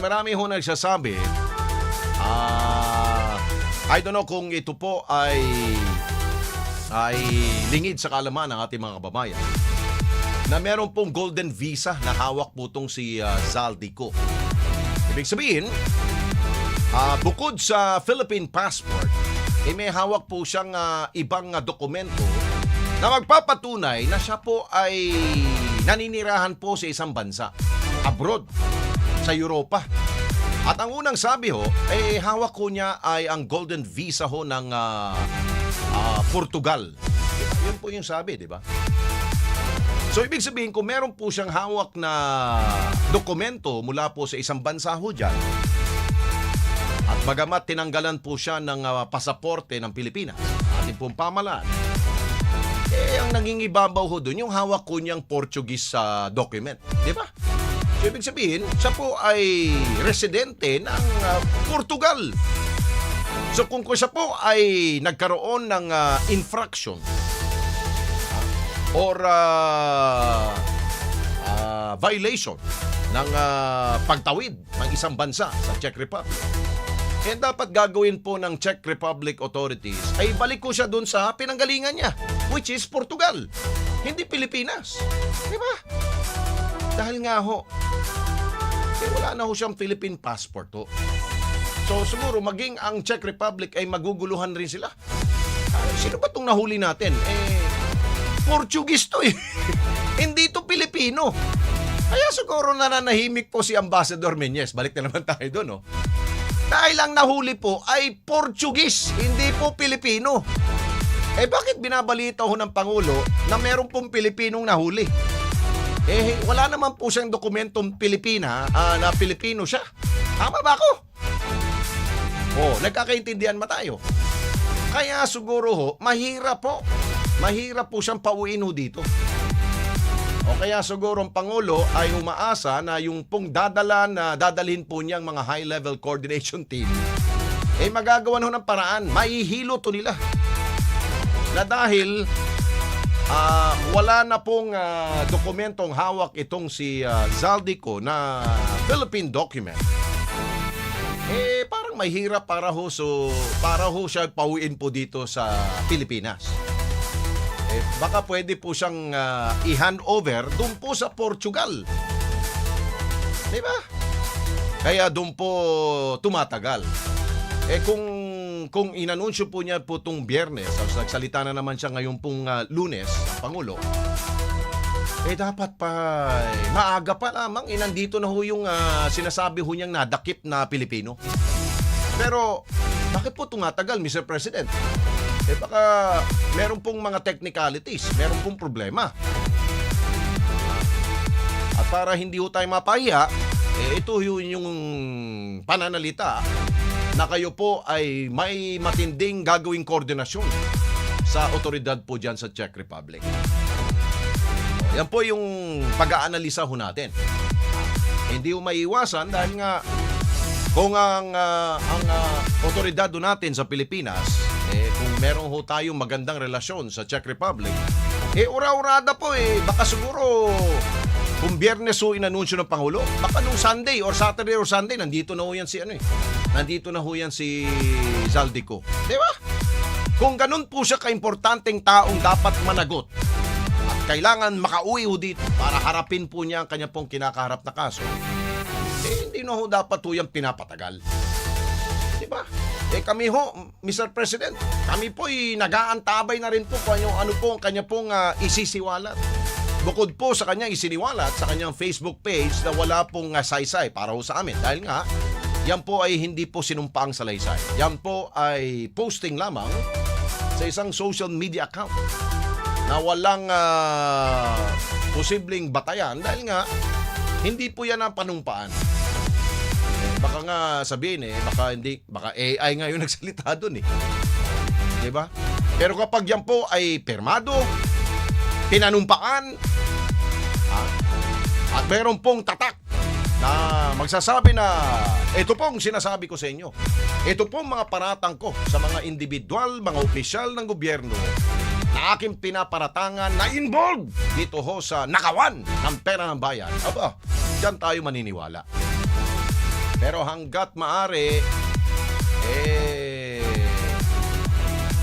marami ho nagsasabi, I don't know kung ito po ay lingid sa kaalaman ng ating mga kababayan na meron pong golden visa na hawak po itong si Zaldico. Ibig sabihin, bukod sa Philippine passport, may hawak po siyang ibang dokumento na magpapatunay na siya po ay naninirahan po sa isang bansa, abroad, sa Europa. At ang unang sabi ho, hawak ko niya ay ang golden visa ho ng Portugal. Yun po yung sabi, di ba? So, ibig sabihin, kung meron po siyang hawak na dokumento mula po sa isang bansa ho dyan, at bagamat tinanggalan po siya ng pasaporte ng Pilipinas, ating pong pamalaan, ang nangingibabaw ho doon, yung hawak ko niyang Portuguese document. Di ba? So, ibig sabihin, siya po ay residente ng Portugal. So, kung siya po ay nagkaroon ng infraction or violation ng pagtawid ng isang bansa sa Czech Republic, dapat gagawin po ng Czech Republic authorities ay balik ko siya doon sa pinanggalingan niya, which is Portugal, hindi Pilipinas. Di ba? Dahil nga ho, wala na ho siyang Philippine passport ho. So siguro maging ang Czech Republic ay maguguluhan rin sila. Sino ba itong nahuli natin? Portuguese to eh. Hindi to Pilipino. Kaya siguro nananahimik po si Ambassador Meñez. Balik na naman tayo doon, no? Dahil ang nahuli po ay Portuguese, hindi po Pilipino. Bakit binabalita ho ng Pangulo na meron pong Pilipinong nahuli? Wala naman po siyang dokumentong Pilipina na Pilipino siya. Tama ba ako? Nagkakaintindihan ba tayo? Kaya siguro ho, mahirap po siyang pauwiin ho dito. Kaya siguro ang Pangulo ay umaasa na yung pong dadalhin po niyang mga high-level coordination team, magagawan ho ng paraan. Mahihilo to nila. Na dahil wala na pong dokumentong hawak itong si Zaldico na Philippine document, parang mahirap para ho siya pauwiin po dito sa Pilipinas. Baka pwede po siyang i-hand over doon po sa Portugal. Di ba? Kaya doon po tumatagal. Kung inanunsyo po niya po itong Biyernes, nagsalita na naman siya ngayon pong Lunes, Pangulo, dapat pa maaga pa lamang nandito na ho yung sinasabi ho niyang nadakip na Pilipino. Pero bakit po tumatagal, Mr. President? Baka meron pong mga technicalities, meron pong problema. At para hindi ho tayo mapahiya, ito yung pananalita na kayo po ay may matinding gagawing koordinasyon sa otoridad po dyan sa Czech Republic. Yan po yung pag-aanalisa ho natin. Hindi ho maiiwasan dahil nga kung ang otoridad ho natin sa Pilipinas, kung meron ho tayong magandang relasyon sa Czech Republic, ura-urada po baka siguro kung Biyernes ho inanunsyo ng Pangulo, baka nung Sunday or Saturday or Sunday, nandito na ho yan si Zaldico. Di ba? Kung ganun po siya kaimportanteng taong dapat managot at kailangan makauwi ho dito para harapin po niya ang kanya pong kinakaharap na kaso, hindi na ho dapat ho yan pinapatagal. Di ba? Kami ho, Mr. President, kami po'y nag-aantabay na rin po kung ano po ang kanya pong isisiwalat. Bukod po sa kanyang isiniwalat sa kanyang Facebook page na wala pong saysay para ho sa amin. Dahil nga, yan po ay hindi po sinumpaang salaysay. Yan po ay posting lamang sa isang social media account na walang posibleng batayan dahil nga, hindi po yan ang panumpaan. Baka nga sabihin baka AI nga yung nagsalita doon Di ba? Pero kapag yan po ay pirmado, pinanumpaan, at meron pong tatak na magsasabi na ito pong sinasabi ko sa inyo. Ito pong mga paratang ko sa mga individual, mga opisyal ng gobyerno na aking pinaparatangan na involved dito ho sa nakawan ng pera ng bayan. Aba, dyan tayo maniniwala. Pero hanggat maaari,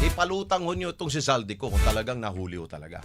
ipalutang ho nyo itong si Zaldico kung talagang nahuli ho talaga.